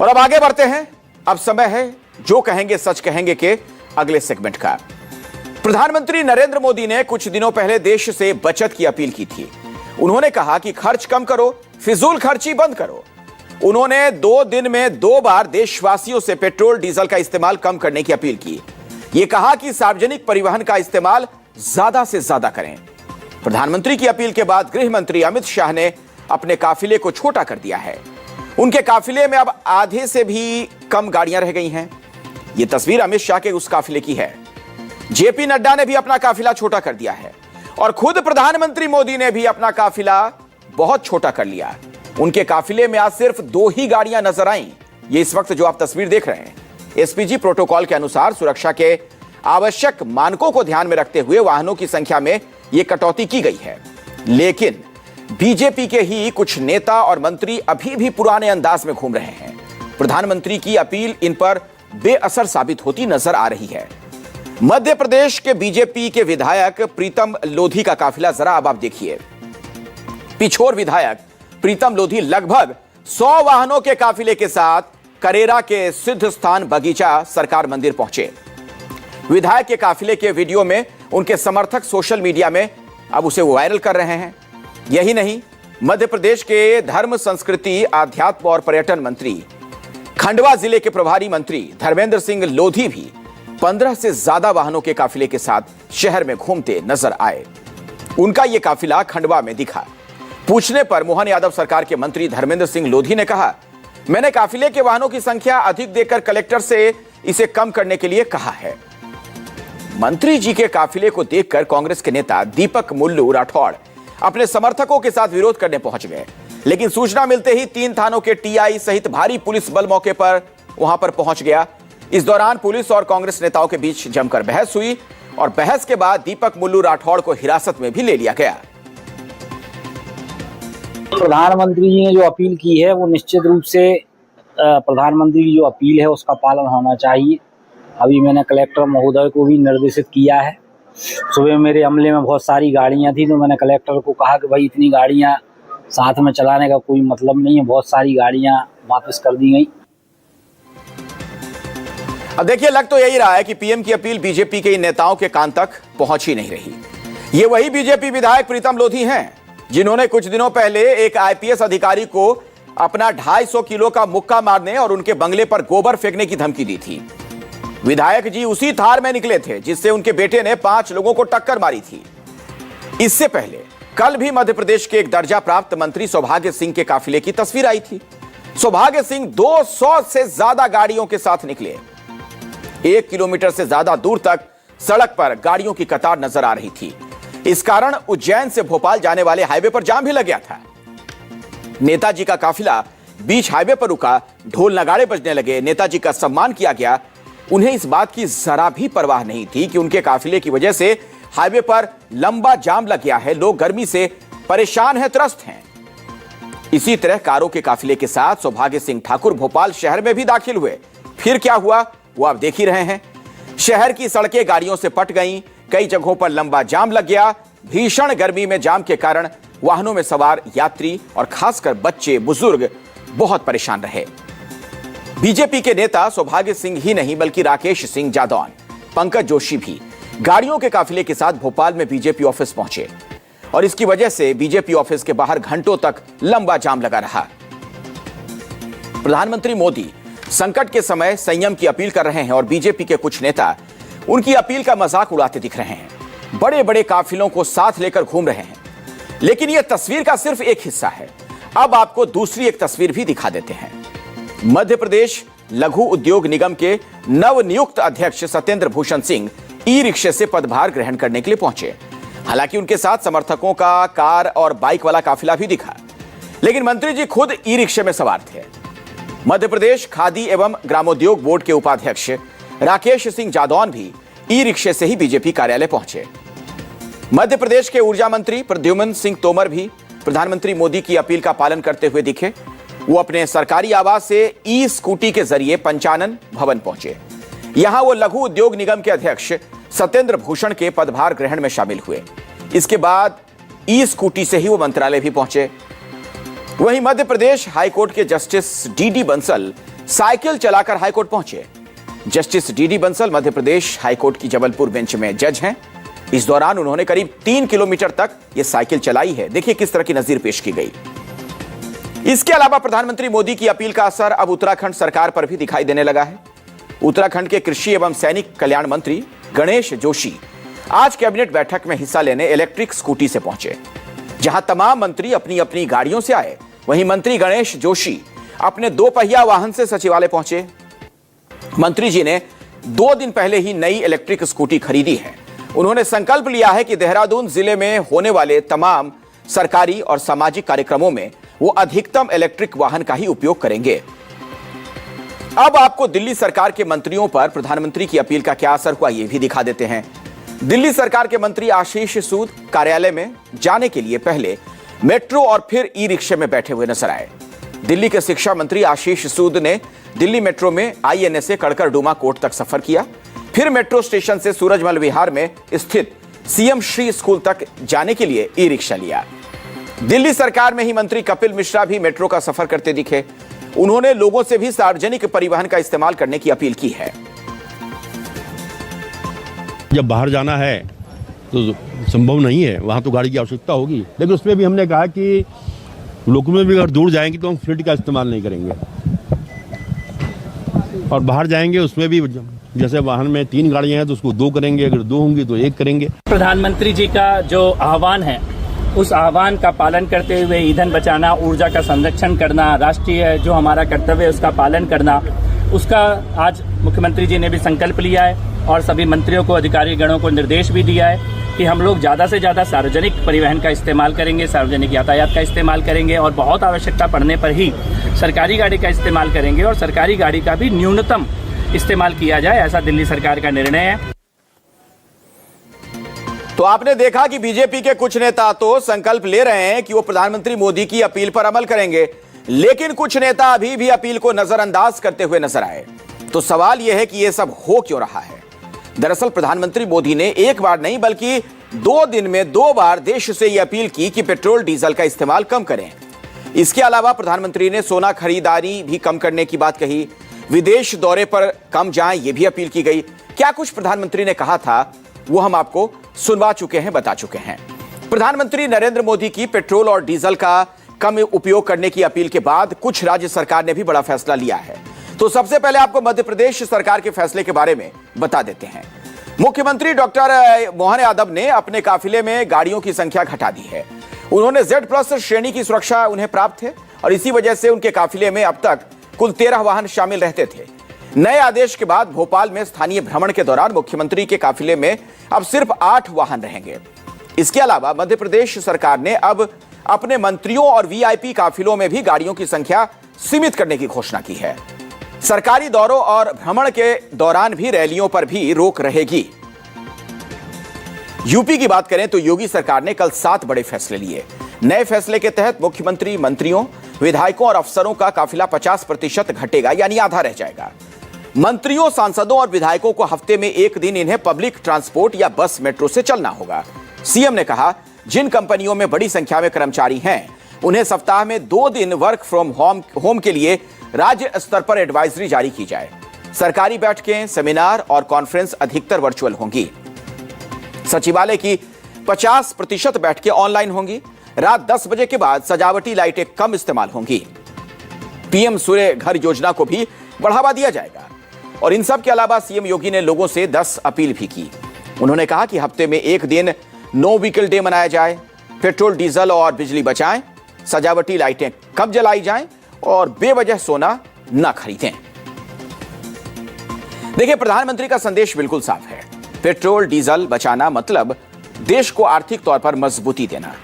और अब आगे बढ़ते हैं। अब समय है जो कहेंगे सच कहेंगे के अगले सेगमेंट का। प्रधानमंत्री नरेंद्र मोदी ने कुछ दिनों पहले देश से बचत की अपील की थी। उन्होंने कहा कि खर्च कम करो, फिजूल खर्ची बंद करो। उन्होंने 2 दिन में 2 बार देशवासियों से पेट्रोल डीजल का इस्तेमाल कम करने की अपील की। यह कहा कि सार्वजनिक परिवहन का इस्तेमाल ज्यादा से ज्यादा करें। प्रधानमंत्री की अपील के बाद गृह मंत्री अमित शाह ने अपने काफिले को छोटा कर दिया है। उनके काफिले में अब आधे से भी कम गाड़ियां रह गई हैं। यह तस्वीर अमित शाह के उस काफिले की है। जेपी नड्डा ने भी अपना काफिला छोटा कर दिया है और खुद प्रधानमंत्री मोदी ने भी अपना काफिला बहुत छोटा कर लिया। उनके काफिले में आज सिर्फ 2 ही गाड़ियां नजर आईं। ये इस वक्त जो आप तस्वीर देख रहे हैं, एसपीजी प्रोटोकॉल के अनुसार सुरक्षा के आवश्यक मानकों को ध्यान में रखते हुए वाहनों की संख्या में यह कटौती की गई है। लेकिन बीजेपी के ही कुछ नेता और मंत्री अभी भी पुराने अंदाज में घूम रहे हैं। प्रधानमंत्री की अपील इन पर बेअसर साबित होती नजर आ रही है। मध्य प्रदेश के बीजेपी के विधायक प्रीतम लोधी का काफिला जरा अब आप देखिए। पिछोर विधायक प्रीतम लोधी लगभग 100 वाहनों के काफिले के साथ करेरा के सिद्ध स्थान बगीचा सरकार मंदिर पहुंचे। विधायक के काफिले के वीडियो में उनके समर्थक सोशल मीडिया में अब उसे वायरल कर रहे हैं। यही नहीं, मध्य प्रदेश के धर्म, संस्कृति, आध्यात्म और पर्यटन मंत्री, खंडवा जिले के प्रभारी मंत्री धर्मेंद्र सिंह लोधी भी 15 से ज्यादा वाहनों के काफिले के साथ शहर में घूमते नजर आए। उनका यह काफिला खंडवा में दिखा। पूछने पर मोहन यादव सरकार के मंत्री धर्मेंद्र सिंह लोधी ने कहा, मैंने काफिले के वाहनों की संख्या अधिक देकर कलेक्टर से इसे कम करने के लिए कहा है। मंत्री जी के काफिले को देखकर कांग्रेस के नेता दीपक मुल्लू राठौड़ अपने समर्थकों के साथ विरोध करने पहुंच गए। लेकिन सूचना मिलते ही 3 थानों के टीआई सहित भारी पुलिस बल मौके पर वहां पर पहुंच गया। इस दौरान पुलिस और कांग्रेस नेताओं के बीच जमकर बहस हुई और बहस के बाद दीपक मुल्लू राठौड़ को हिरासत में भी ले लिया गया। प्रधानमंत्री जी ने जो अपील की है वो निश्चित रूप से प्रधानमंत्री की जो अपील है उसका पालन होना चाहिए। अभी मैंने कलेक्टर महोदय को भी निर्देशित किया है। सुबह मेरे अमले में बहुत सारी गाड़ियां थी तो मैंने कलेक्टर को कहा कि भाई इतनी गाड़ियां साथ में चलाने का कोई मतलब नहीं है। बहुत सारी गाड़ियां वापस कर दी गई। अब देखिए, लग तो यही रहा है कि पीएम की अपील बीजेपी के इन नेताओं के कान तक पहुंच ही नहीं रही। ये वही बीजेपी विधायक प्रीतम लोधी हैं जिन्होंने कुछ दिनों पहले एक आईपीएस अधिकारी को अपना 250 किलो का मुक्का मारने और उनके बंगले पर गोबर फेंकने की धमकी दी थी। विधायक जी उसी थार में निकले थे जिससे उनके बेटे ने 5 लोगों को टक्कर मारी थी। इससे पहले कल भी मध्य प्रदेश के एक दर्जा प्राप्त मंत्री सौभाग्य सिंह के काफिले की तस्वीर आई थी। सौभाग्य सिंह 200 से ज्यादा गाड़ियों के साथ निकले। 1 किलोमीटर से ज्यादा दूर तक सड़क पर गाड़ियों की कतार नजर आ रही थी। इस कारण उज्जैन से भोपाल जाने वाले हाईवे पर जाम भी लग गया था। नेताजी का काफिला बीच हाईवे पर रुका, ढोल नगाड़े बजने लगे, नेताजी का सम्मान किया गया। उन्हें इस बात की जरा भी परवाह नहीं थी कि उनके काफिले की वजह से हाईवे पर लंबा जाम लग गया है, लोग गर्मी से परेशान हैं, त्रस्त हैं। इसी तरह कारों के काफिले के साथ सौभाग्य सिंह ठाकुर भोपाल शहर में भी दाखिल हुए। फिर क्या हुआ वो आप देख ही रहे हैं। शहर की सड़कें गाड़ियों से पट गईं, कई जगहों पर लंबा जाम लग गया। भीषण गर्मी में जाम के कारण वाहनों में सवार यात्री और खासकर बच्चे, बुजुर्ग बहुत परेशान रहे। बीजेपी के नेता सौभाग्य सिंह ही नहीं बल्कि राकेश सिंह जादौन, पंकज जोशी भी गाड़ियों के काफिले के साथ भोपाल में बीजेपी ऑफिस पहुंचे और इसकी वजह से बीजेपी ऑफिस के बाहर घंटों तक लंबा जाम लगा रहा। प्रधानमंत्री मोदी संकट के समय संयम की अपील कर रहे हैं और बीजेपी के कुछ नेता उनकी अपील का मजाक उड़ाते दिख रहे हैं। बड़े बड़े काफिलों को साथ लेकर घूम रहे हैं। लेकिन यह तस्वीर का सिर्फ एक हिस्सा है। अब आपको दूसरी एक तस्वीर भी दिखा देते हैं। मध्य प्रदेश लघु उद्योग निगम के नवनियुक्त अध्यक्ष सत्येंद्र भूषण सिंह ई रिक्शे से पदभार ग्रहण करने के लिए पहुंचे। हालांकि उनके साथ समर्थकों का कार और बाइक वाला काफिला भी दिखा, लेकिन मंत्री जी खुद ई रिक्शे में सवार थे। मध्य प्रदेश खादी एवं ग्रामोद्योग बोर्ड के उपाध्यक्ष राकेश सिंह जादौन भी ई रिक्शे से ही बीजेपी कार्यालय पहुंचे। मध्य प्रदेश के ऊर्जा मंत्री प्रद्युम्न सिंह तोमर भी प्रधानमंत्री मोदी की अपील का पालन करते हुए दिखे। वो अपने सरकारी आवास से ई स्कूटी के जरिए पंचानन भवन पहुंचे। यहां वो लघु उद्योग निगम के अध्यक्ष सत्येंद्र भूषण के पदभार ग्रहण में शामिल हुए। इसके बाद ई स्कूटी से ही वो मंत्रालय भी पहुंचे। वहीं मध्य प्रदेश हाईकोर्ट के जस्टिस डीडी बंसल साइकिल चलाकर हाईकोर्ट पहुंचे। Justice DD Bansal Madhya Pradesh high court की जबलपुर बेंच में जज हैं। इस दौरान उन्होंने करीब 3 किलोमीटर तक यह साइकिल चलाई है। देखिए किस तरह की नजीर पेश की गई। इसके अलावा प्रधानमंत्री मोदी की अपील का असर अब उत्तराखंड सरकार पर भी दिखाई देने लगा है। उत्तराखंड के कृषि एवं सैनिक कल्याण मंत्री गणेश जोशी आज कैबिनेट बैठक में हिस्सा लेने इलेक्ट्रिक स्कूटी से पहुंचे। जहां तमाम मंत्री अपनी अपनी गाड़ियों से आए, वहीं मंत्री गणेश जोशी अपने 2 पहिया वाहन से सचिवालय पहुंचे। मंत्री जी ने 2 दिन पहले ही नई इलेक्ट्रिक स्कूटी खरीदी है। उन्होंने संकल्प लिया है कि देहरादून जिले में होने वाले तमाम सरकारी और सामाजिक कार्यक्रमों में वो अधिकतम इलेक्ट्रिक वाहन का ही उपयोग करेंगे। अब आपको दिल्ली सरकार के मंत्रियों पर प्रधानमंत्री की अपील का क्या असर हुआ, यह भी दिखा देते हैं। दिल्ली सरकार के मंत्री आशीष सूद कार्यालय में जाने के लिए पहले मेट्रो और फिर ई रिक्शे में बैठे हुए नजर आए। दिल्ली के शिक्षा मंत्री आशीष सूद ने दिल्ली मेट्रो में INSA कड़कड़डूमा कोर्ट तक सफर किया, फिर मेट्रो स्टेशन से सूरजमल विहार में स्थित CM श्री स्कूल तक जाने के लिए ई रिक्शा लिया। दिल्ली सरकार में ही मंत्री कपिल मिश्रा भी मेट्रो का सफर करते दिखे। उन्होंने लोगों से भी सार्वजनिक परिवहन का इस्तेमाल करने की अपील की है। जब बाहर जाना है तो संभव नहीं है, वहाँ तो गाड़ी की आवश्यकता होगी, लेकिन उसमें भी हमने कहा कि लोगों में भी अगर दूर जाएंगे तो हम फ्लीट का इस्तेमाल नहीं करेंगे, और बाहर जाएंगे उसमें भी जैसे वाहन में 3 गाड़ियाँ हैं तो उसको 2 करेंगे, अगर 2 होंगी तो 1 करेंगे। प्रधानमंत्री जी का जो आह्वान है उस आह्वान का पालन करते हुए ईंधन बचाना, ऊर्जा का संरक्षण करना, राष्ट्रीय जो हमारा कर्तव्य है उसका पालन करना, उसका आज मुख्यमंत्री जी ने भी संकल्प लिया है और सभी मंत्रियों को, अधिकारी गणों को निर्देश भी दिया है कि हम लोग ज़्यादा से ज़्यादा सार्वजनिक परिवहन का इस्तेमाल करेंगे, सार्वजनिक यातायात का इस्तेमाल करेंगे और बहुत आवश्यकता पड़ने पर ही सरकारी गाड़ी का इस्तेमाल करेंगे और सरकारी गाड़ी का भी न्यूनतम इस्तेमाल किया जाए, ऐसा दिल्ली सरकार का निर्णय है। तो आपने देखा कि बीजेपी के कुछ नेता तो संकल्प ले रहे हैं कि वो प्रधानमंत्री मोदी की अपील पर अमल करेंगे, लेकिन कुछ नेता अभी भी अपील को नजरअंदाज करते हुए नजर आए। तो सवाल यह है कि यह सब हो क्यों रहा है। दरअसल प्रधानमंत्री मोदी ने एक बार नहीं बल्कि 2 दिन में 2 बार देश से यह अपील की कि पेट्रोल डीजल का इस्तेमाल कम करें। इसके अलावा प्रधानमंत्री ने सोना खरीदारी भी कम करने की बात कही, विदेश दौरे पर कम जाएं, यह भी अपील की गई। क्या कुछ प्रधानमंत्री ने कहा था वो हम आपको सुनवा चुके हैं, बता चुके हैं। प्रधानमंत्री नरेंद्र मोदी की पेट्रोल और डीजल का कम उपयोग करने की अपील के बाद कुछ राज्य सरकार ने भी बड़ा फैसला लिया है। तो सबसे पहले आपको मध्य प्रदेश सरकार के फैसले के बारे में बता देते हैं। मुख्यमंत्री डॉक्टर मोहन यादव ने अपने काफिले में गाड़ियों की संख्या घटा दी है। उन्होंने Z+ श्रेणी की सुरक्षा उन्हें प्राप्त है और इसी वजह से उनके काफिले में अब तक कुल 13 वाहन शामिल रहते थे। नए आदेश के बाद भोपाल में स्थानीय भ्रमण के दौरान मुख्यमंत्री के काफिले में अब सिर्फ 8 वाहन रहेंगे। इसके अलावा मध्य प्रदेश सरकार ने अब अपने मंत्रियों और VIP काफिलों में भी गाड़ियों की संख्या सीमित करने की घोषणा की है। सरकारी दौरों और भ्रमण के दौरान भी रैलियों पर भी रोक रहेगी। यूपी की बात करें तो योगी सरकार ने कल 7 बड़े फैसले लिए। नए फैसले के तहत मुख्यमंत्री, मंत्रियों, विधायकों और अफसरों का काफिला 50% घटेगा, यानी आधा रह जाएगा। मंत्रियों, सांसदों और विधायकों को हफ्ते में 1 दिन इन्हें पब्लिक ट्रांसपोर्ट या बस, मेट्रो से चलना होगा। सीएम ने कहा, जिन कंपनियों में बड़ी संख्या में कर्मचारी हैं, उन्हें सप्ताह में 2 दिन वर्क फ्रॉम होम के लिए राज्य स्तर पर एडवाइजरी जारी की जाए। सरकारी बैठकें, सेमिनार और कॉन्फ्रेंस अधिकतर वर्चुअल होंगी। सचिवालय की 50% बैठकें ऑनलाइन होंगी। रात 10 बजे के बाद सजावटी लाइटें कम इस्तेमाल होंगी। PM सूर्य घर योजना को भी बढ़ावा दिया जाएगा। और इन सब के अलावा सीएम योगी ने लोगों से 10 अपील भी की। उन्होंने कहा कि हफ्ते में 1 दिन नो व्हीकल डे मनाया जाए, पेट्रोल, डीजल और बिजली बचाएं, सजावटी लाइटें कम जलाई जाएं और बेवजह सोना न खरीदें। देखिए, प्रधानमंत्री का संदेश बिल्कुल साफ है। पेट्रोल डीजल बचाना मतलब देश को आर्थिक तौर पर मजबूती देना।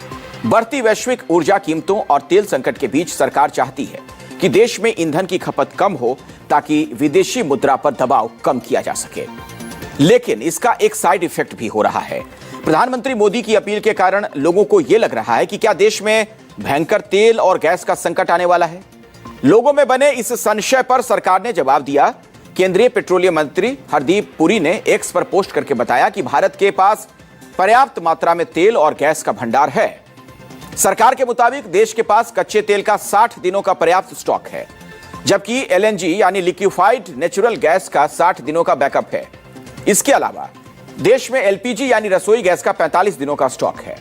बढ़ती वैश्विक ऊर्जा कीमतों और तेल संकट के बीच सरकार चाहती है कि देश में ईंधन की खपत कम हो ताकि विदेशी मुद्रा पर दबाव कम किया जा सके। लेकिन इसका एक साइड इफेक्ट भी हो रहा है। प्रधानमंत्री मोदी की अपील के कारण लोगों को यह लग रहा है कि क्या देश में भयंकर तेल और गैस का संकट आने वाला है। लोगों में बने इस संशय पर सरकार ने जवाब दिया। केंद्रीय पेट्रोलियम मंत्री हरदीप पुरी ने एक्स पर पोस्ट करके बताया कि भारत के पास पर्याप्त मात्रा में तेल और गैस का भंडार है। सरकार के मुताबिक देश के पास कच्चे तेल का 60 दिनों का पर्याप्त स्टॉक है, जबकि LNG यानी लिक्विफाइड नेचुरल गैस का 60 दिनों का बैकअप है। इसके अलावा देश में LPG यानी रसोई गैस का 45 दिनों का स्टॉक है।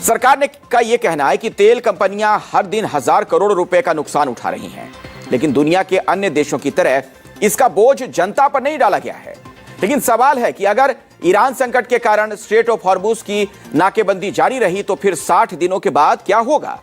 सरकार का यह कहना है कि तेल कंपनियां हर दिन 1000 करोड़ रुपए का नुकसान उठा रही हैं, लेकिन दुनिया के अन्य देशों की तरह इसका बोझ जनता पर नहीं डाला गया है। लेकिन सवाल है कि अगर ईरान संकट के कारण स्ट्रेट ऑफ हॉर्मुज की नाकेबंदी जारी रही तो फिर 60 दिनों के बाद क्या होगा।